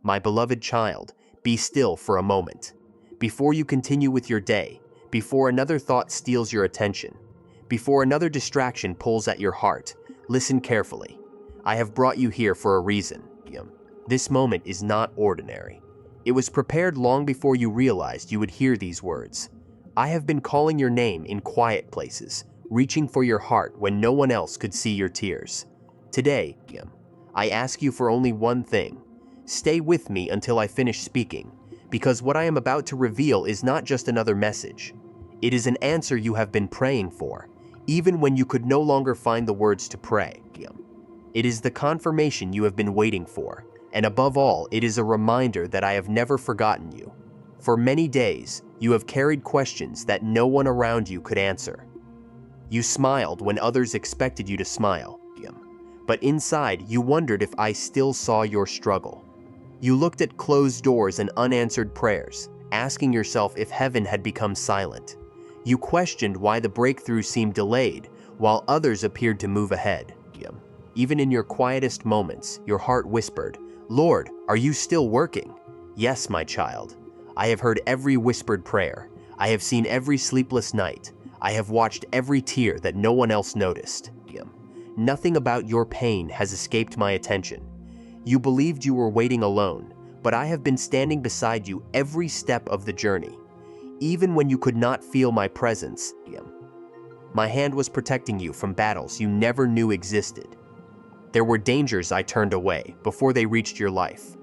My beloved child, be still for a moment. Before you continue with your day, before another thought steals your attention, before another distraction pulls at your heart, listen carefully. I have brought you here for a reason. This moment is not ordinary. It was prepared long before you realized you would hear these words. I have been calling your name in quiet places, reaching for your heart when no one else could see your tears. Today, I ask you for only one thing. Stay with me until I finish speaking, because what I am about to reveal is not just another message. It is an answer you have been praying for, even when you could no longer find the words to pray. It is the confirmation you have been waiting for, and above all, it is a reminder that I have never forgotten you. For many days, you have carried questions that no one around you could answer. You smiled when others expected you to smile, but inside you wondered if I still saw your struggle. You looked at closed doors and unanswered prayers, asking yourself if heaven had become silent. You questioned why the breakthrough seemed delayed, while others appeared to move ahead. Even in your quietest moments, your heart whispered, Lord, are you still working? Yes, my child. I have heard every whispered prayer. I have seen every sleepless night. I have watched every tear that no one else noticed. Nothing about your pain has escaped my attention. You believed you were waiting alone, but I have been standing beside you every step of the journey. Even when you could not feel my presence, my hand was protecting you from battles you never knew existed. There were dangers I turned away before they reached your life.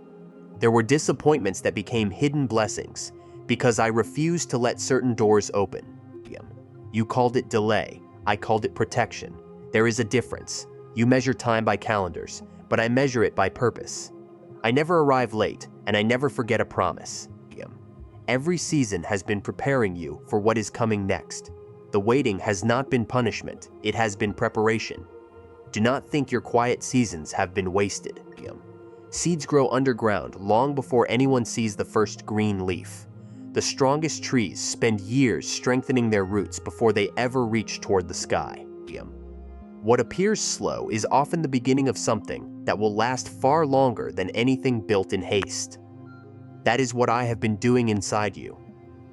There were disappointments that became hidden blessings because I refused to let certain doors open. You called it delay, I called it protection. There is a difference. You measure time by calendars, but I measure it by purpose. I never arrive late, and I never forget a promise. Every season has been preparing you for what is coming next. The waiting has not been punishment, it has been preparation. Do not think your quiet seasons have been wasted. Seeds grow underground long before anyone sees the first green leaf. The strongest trees spend years strengthening their roots before they ever reach toward the sky. What appears slow is often the beginning of something that will last far longer than anything built in haste. That is what I have been doing inside you.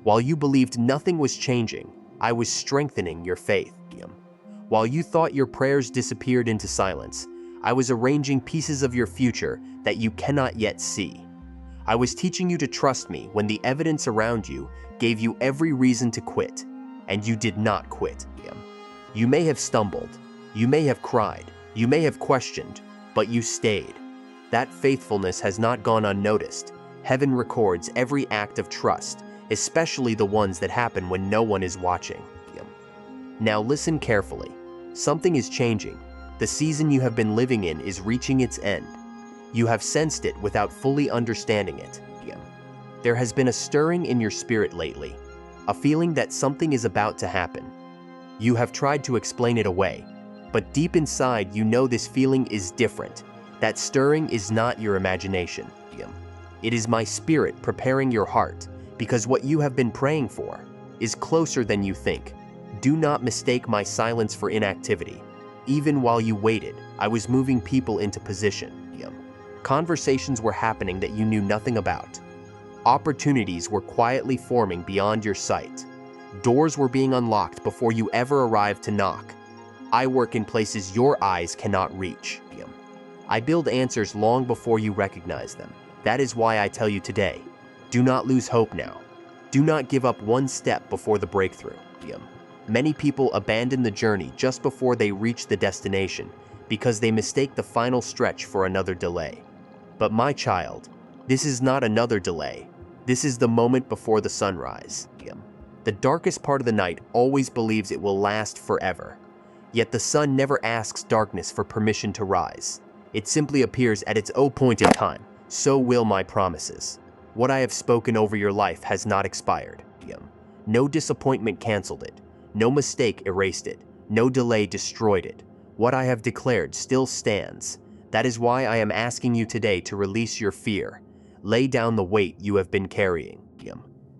While you believed nothing was changing, I was strengthening your faith. While you thought your prayers disappeared into silence, I was arranging pieces of your future that you cannot yet see. I was teaching you to trust me when the evidence around you gave you every reason to quit, and you did not quit. You may have stumbled, you may have cried, you may have questioned, but you stayed. That faithfulness has not gone unnoticed. Heaven records every act of trust, especially the ones that happen when no one is watching. Now listen carefully. Something is changing. The season you have been living in is reaching its end. You have sensed it without fully understanding it. There has been a stirring in your spirit lately, a feeling that something is about to happen. You have tried to explain it away, but deep inside you know this feeling is different. That stirring is not your imagination. It is my spirit preparing your heart, because what you have been praying for is closer than you think. Do not mistake my silence for inactivity. Even while you waited, I was moving people into position. Conversations were happening that you knew nothing about. Opportunities were quietly forming beyond your sight. Doors were being unlocked before you ever arrived to knock. I work in places your eyes cannot reach. I build answers long before you recognize them. That is why I tell you today, do not lose hope now. Do not give up one step before the breakthrough. Many people abandon the journey just before they reach the destination because they mistake the final stretch for another delay. But my child, this is not another delay. This is the moment before the sunrise. The darkest part of the night always believes it will last forever. Yet the sun never asks darkness for permission to rise. It simply appears at its own point in time. So will my promises. What I have spoken over your life has not expired. No disappointment canceled it. No mistake erased it. No delay destroyed it. What I have declared still stands. That is why I am asking you today to release your fear. Lay down the weight you have been carrying.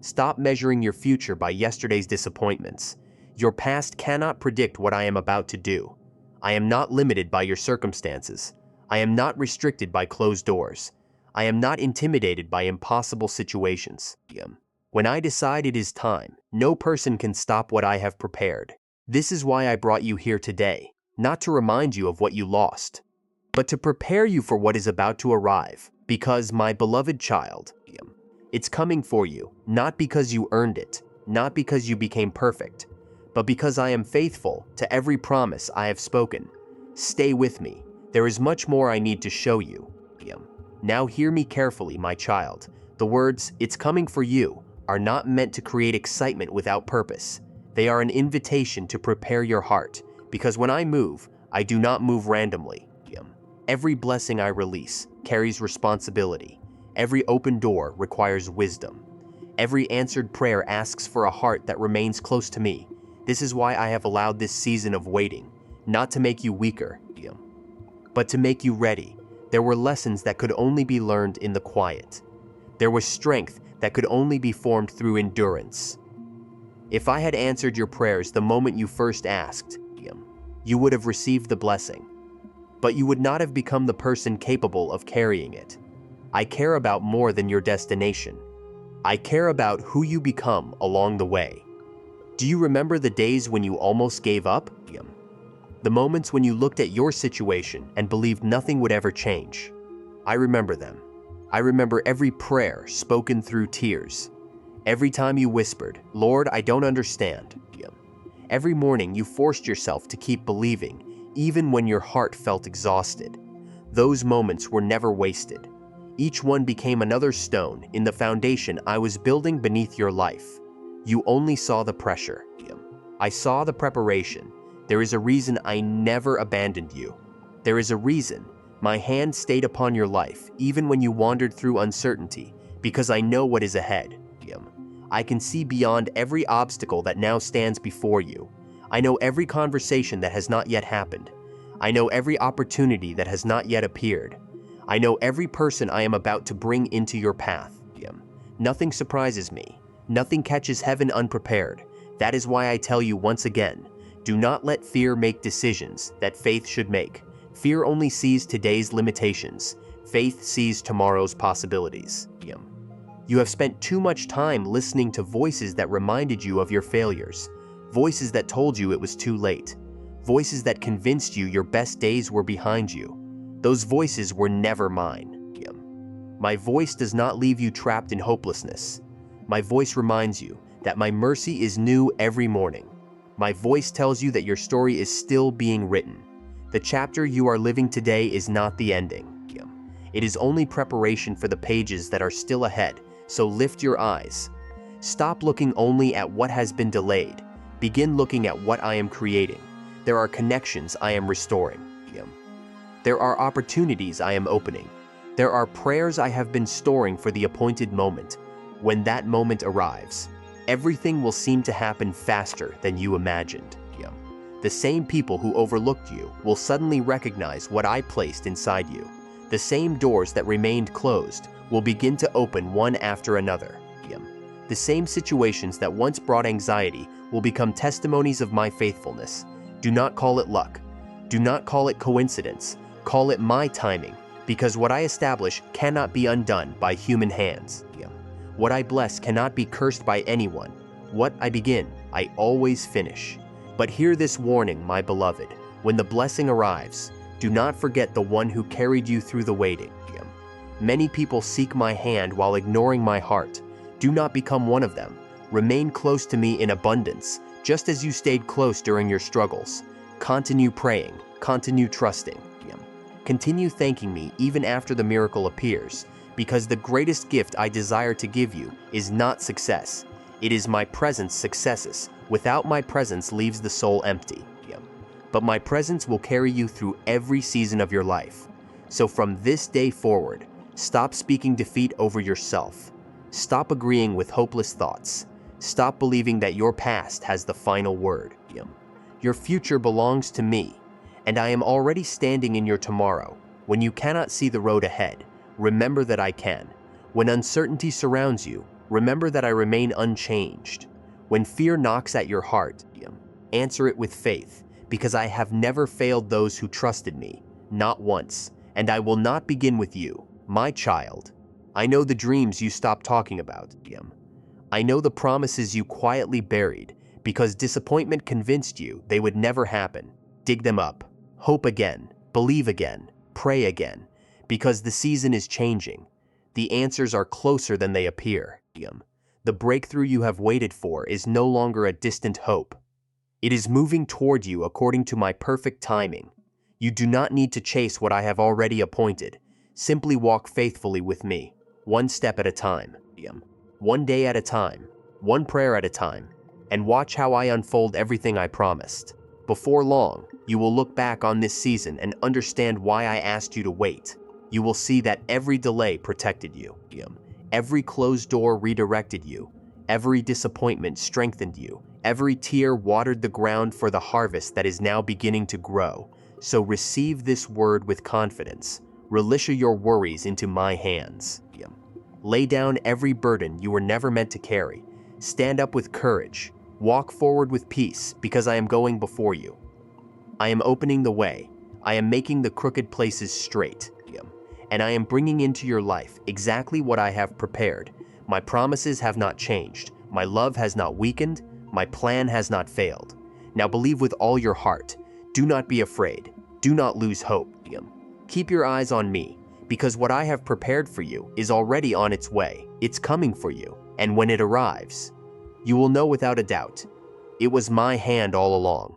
Stop measuring your future by yesterday's disappointments. Your past cannot predict what I am about to do. I am not limited by your circumstances. I am not restricted by closed doors. I am not intimidated by impossible situations. When I decide it is time, no person can stop what I have prepared. This is why I brought you here today, not to remind you of what you lost, but to prepare you for what is about to arrive. Because, my beloved child, it's coming for you, not because you earned it, not because you became perfect, but because I am faithful to every promise I have spoken. Stay with me. There is much more I need to show you. Now hear me carefully, my child. The words, "it's coming for you," are not meant to create excitement without purpose. They are an invitation to prepare your heart, because when I move, I do not move randomly. Every blessing I release carries responsibility. Every open door requires wisdom. Every answered prayer asks for a heart that remains close to me. This is why I have allowed this season of waiting, not to make you weaker, but to make you ready. There were lessons that could only be learned in the quiet. There was strength that could only be formed through endurance. If I had answered your prayers the moment you first asked, you would have received the blessing, but you would not have become the person capable of carrying it. I care about more than your destination. I care about who you become along the way. Do you remember the days when you almost gave up? The moments when you looked at your situation and believed nothing would ever change. I remember them. I remember every prayer spoken through tears. Every time you whispered, "Lord, I don't understand." Every morning you forced yourself to keep believing, even when your heart felt exhausted. Those moments were never wasted. Each one became another stone in the foundation I was building beneath your life. You only saw the pressure. I saw the preparation. There is a reason I never abandoned you. There is a reason my hand stayed upon your life, even when you wandered through uncertainty, because I know what is ahead. I can see beyond every obstacle that now stands before you. I know every conversation that has not yet happened. I know every opportunity that has not yet appeared. I know every person I am about to bring into your path. Nothing surprises me. Nothing catches heaven unprepared. That is why I tell you once again, do not let fear make decisions that faith should make. Fear only sees today's limitations. Faith sees tomorrow's possibilities. You have spent too much time listening to voices that reminded you of your failures. Voices that told you it was too late. Voices that convinced you your best days were behind you. Those voices were never mine. My voice does not leave you trapped in hopelessness. My voice reminds you that my mercy is new every morning. My voice tells you that your story is still being written. The chapter you are living today is not the ending. It is only preparation for the pages that are still ahead, so lift your eyes. Stop looking only at what has been delayed. Begin looking at what I am creating. There are connections I am restoring. There are opportunities I am opening. There are prayers I have been storing for the appointed moment. When that moment arrives, everything will seem to happen faster than you imagined. The same people who overlooked you will suddenly recognize what I placed inside you. The same doors that remained closed will begin to open one after another. The same situations that once brought anxiety will become testimonies of my faithfulness. Do not call it luck. Do not call it coincidence. Call it my timing, because what I establish cannot be undone by human hands. What I bless cannot be cursed by anyone. What I begin, I always finish. But hear this warning, my beloved. When the blessing arrives, do not forget the one who carried you through the waiting. Many people seek my hand while ignoring my heart. Do not become one of them. Remain close to me in abundance, just as you stayed close during your struggles. Continue praying, continue trusting. Continue thanking me even after the miracle appears, because the greatest gift I desire to give you is not success. It is my presence successes. Without my presence leaves the soul empty. But my presence will carry you through every season of your life. So from this day forward, stop speaking defeat over yourself. Stop agreeing with hopeless thoughts. Stop believing that your past has the final word. Your future belongs to me, and I am already standing in your tomorrow. When you cannot see the road ahead, remember that I can. When uncertainty surrounds you, remember that I remain unchanged. When fear knocks at your heart, answer it with faith, because I have never failed those who trusted me, not once, and I will not begin with you. My child, I know the dreams you stopped talking about. I know the promises you quietly buried because disappointment convinced you they would never happen. Dig them up. Hope again. Believe again. Pray again. Because the season is changing. The answers are closer than they appear. The breakthrough you have waited for is no longer a distant hope. It is moving toward you according to my perfect timing. You do not need to chase what I have already appointed. Simply walk faithfully with me, one step at a time, one day at a time, one prayer at a time, and watch how I unfold everything I promised. Before long, you will look back on this season and understand why I asked you to wait. You will see that every delay protected you. Every closed door redirected you. Every disappointment strengthened you. Every tear watered the ground for the harvest that is now beginning to grow. So receive this word with confidence. Release your worries into my hands. Lay down every burden you were never meant to carry. Stand up with courage. Walk forward with peace, because I am going before you. I am opening the way. I am making the crooked places straight. And I am bringing into your life exactly what I have prepared. My promises have not changed. My love has not weakened. My plan has not failed. Now believe with all your heart. Do not be afraid. Do not lose hope. Keep your eyes on me, because what I have prepared for you is already on its way. It's coming for you. And when it arrives, you will know without a doubt, it was my hand all along.